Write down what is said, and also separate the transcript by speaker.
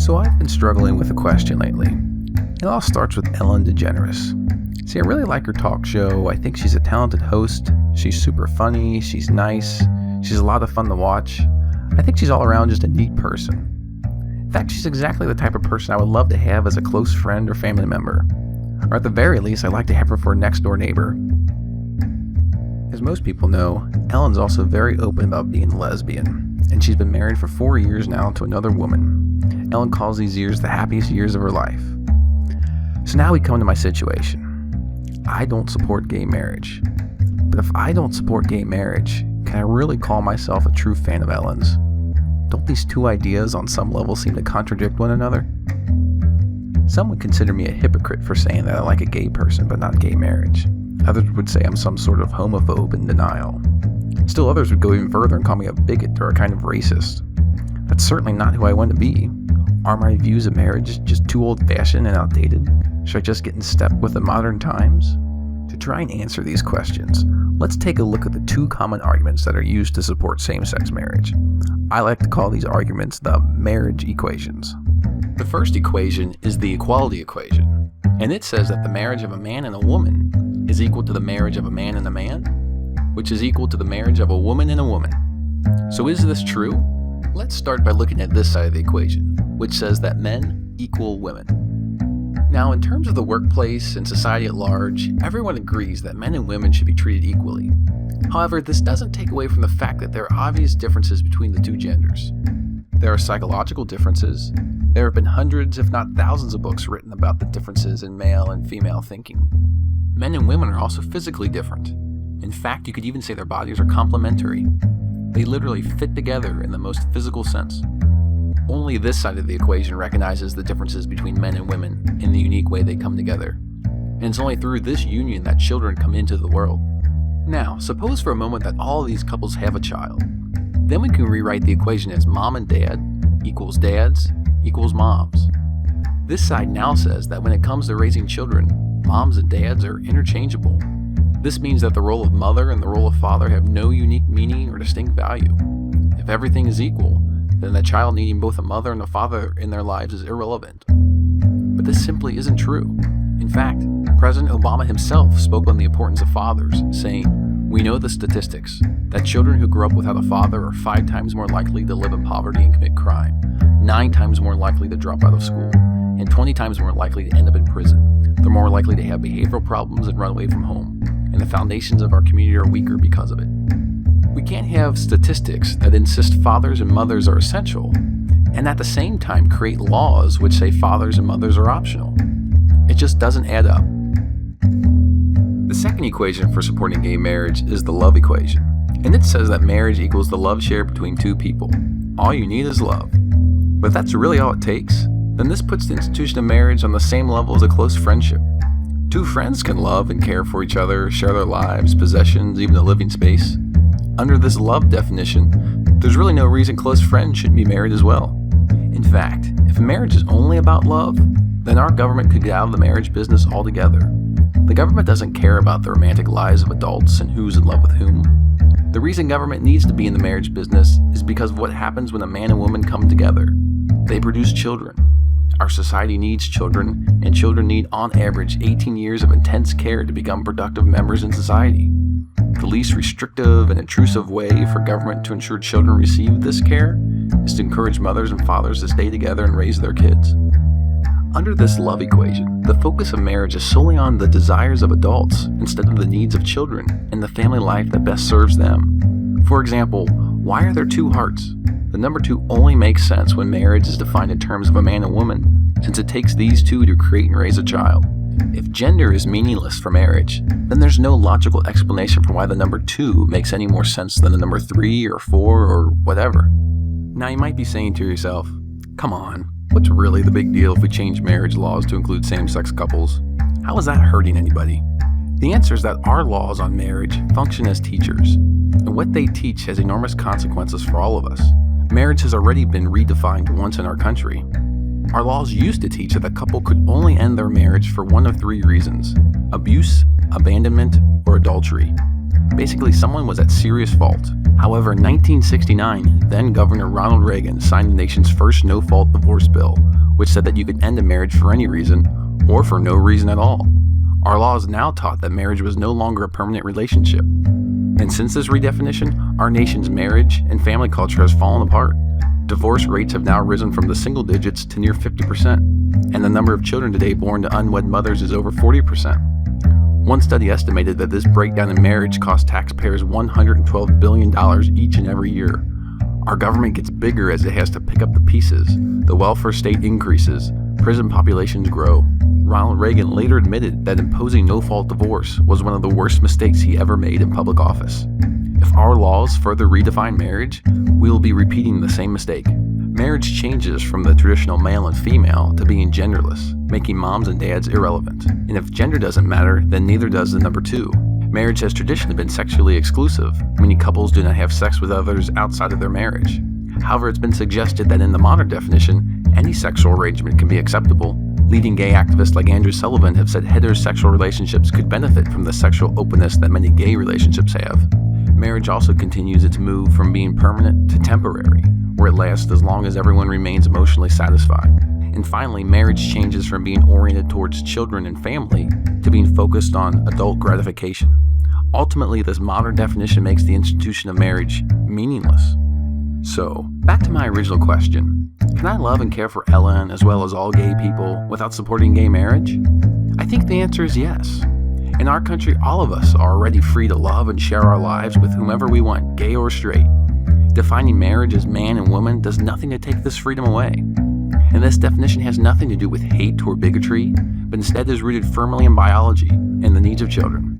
Speaker 1: So I've been struggling with a question lately. It all starts with Ellen DeGeneres. See, I really like her talk show. I think she's a talented host. She's super funny. She's nice. She's a lot of fun to watch. I think she's all around just a neat person. In fact, she's exactly the type of person I would love to have as a close friend or family member. Or at the very least, I'd like to have her for a next-door neighbor. As most people know, Ellen's also very open about being a lesbian, and she's been married for 4 years now to another woman. Ellen calls these years the happiest years of her life. So now we come to my situation. I don't support gay marriage. But if I don't support gay marriage, can I really call myself a true fan of Ellen's? Don't these two ideas on some level seem to contradict one another? Some would consider me a hypocrite for saying that I like a gay person but not gay marriage. Others would say I'm some sort of homophobe in denial. Still others would go even further and call me a bigot or a kind of racist. That's certainly not who I want to be. Are my views of marriage just too old-fashioned and outdated? Should I just get in step with the modern times? To try and answer these questions, let's take a look at the two common arguments that are used to support same-sex marriage. I like to call these arguments the marriage equations. The first equation is the equality equation, and it says that the marriage of a man and a woman is equal to the marriage of a man and a man, which is equal to the marriage of a woman and a woman. So is this true? Let's start by looking at this side of the equation, which says that men equal women. Now, in terms of the workplace and society at large, everyone agrees that men and women should be treated equally. However, this doesn't take away from the fact that there are obvious differences between the two genders. There are psychological differences. There have been hundreds, if not thousands, of books written about the differences in male and female thinking. Men and women are also physically different. In fact, you could even say their bodies are complementary. They literally fit together in the most physical sense. Only this side of the equation recognizes the differences between men and women in the unique way they come together. And it's only through this union that children come into the world. Now, suppose for a moment that all of these couples have a child. Then we can rewrite the equation as mom and dad equals dads equals moms. This side now says that when it comes to raising children, moms and dads are interchangeable. This means that the role of mother and the role of father have no unique meaning or distinct value. If everything is equal, then the child needing both a mother and a father in their lives is irrelevant. But this simply isn't true. In fact, President Obama himself spoke on the importance of fathers, saying, "We know the statistics, that children who grow up without a father are 5 times more likely to live in poverty and commit crime, 9 times more likely to drop out of school, and 20 times more likely to end up in prison. They're more likely to have behavioral problems and run away from home, and the foundations of our community are weaker because of it." We can't have statistics that insist fathers and mothers are essential, and at the same time create laws which say fathers and mothers are optional. It just doesn't add up. The second equation for supporting gay marriage is the love equation, and it says that marriage equals the love shared between two people. All you need is love. But if that's really all it takes, then this puts the institution of marriage on the same level as a close friendship. Two friends can love and care for each other, share their lives, possessions, even a living space. Under this love definition, there's really no reason close friends shouldn't be married as well. In fact, if marriage is only about love, then our government could get out of the marriage business altogether. The government doesn't care about the romantic lives of adults and who's in love with whom. The reason government needs to be in the marriage business is because of what happens when a man and woman come together. They produce children. Our society needs children, and children need on average 18 years of intense care to become productive members in society. The least restrictive and intrusive way for government to ensure children receive this care is to encourage mothers and fathers to stay together and raise their kids. Under this love equation, the focus of marriage is solely on the desires of adults instead of the needs of children and the family life that best serves them. For example, why are there 2 hearts? The number 2 only makes sense when marriage is defined in terms of a man and woman, since it takes these 2 to create and raise a child. If gender is meaningless for marriage, then there's no logical explanation for why the number 2 makes any more sense than the number 3 or 4 or whatever. Now you might be saying to yourself, come on, what's really the big deal if we change marriage laws to include same-sex couples? How is that hurting anybody? The answer is that our laws on marriage function as teachers, and what they teach has enormous consequences for all of us. Marriage has already been redefined once in our country. Our laws used to teach that the couple could only end their marriage for one of 3 reasons: abuse, abandonment, or adultery. Basically, someone was at serious fault, However, in 1969, then Governor Ronald Reagan signed the nation's first no-fault divorce bill, which said that you could end a marriage for any reason or for no reason at all. Our laws now taught that marriage was no longer a permanent relationship. And since this redefinition, our nation's marriage and family culture has fallen apart. Divorce rates have now risen from the single digits to near 50%, and the number of children today born to unwed mothers is over 40%. One study estimated that this breakdown in marriage costs taxpayers $112 billion each and every year. Our government gets bigger as it has to pick up the pieces. The welfare state increases. Prison populations grow. Ronald Reagan later admitted that imposing no-fault divorce was one of the worst mistakes he ever made in public office. If our laws further redefine marriage, we will be repeating the same mistake. Marriage changes from the traditional male and female to being genderless, making moms and dads irrelevant. And if gender doesn't matter, then neither does the number two. Marriage has traditionally been sexually exclusive. Many couples do not have sex with others outside of their marriage. However, it's been suggested that in the modern definition, any sexual arrangement can be acceptable. Leading gay activists like Andrew Sullivan have said heterosexual relationships could benefit from the sexual openness that many gay relationships have. Marriage also continues its move from being permanent to temporary, where it lasts as long as everyone remains emotionally satisfied. And finally, marriage changes from being oriented towards children and family to being focused on adult gratification. Ultimately, this modern definition makes the institution of marriage meaningless. So, back to my original question. Can I love and care for Ellen as well as all gay people without supporting gay marriage? I think the answer is yes. In our country, all of us are already free to love and share our lives with whomever we want, gay or straight. Defining marriage as man and woman does nothing to take this freedom away. And this definition has nothing to do with hate or bigotry, but instead is rooted firmly in biology and the needs of children.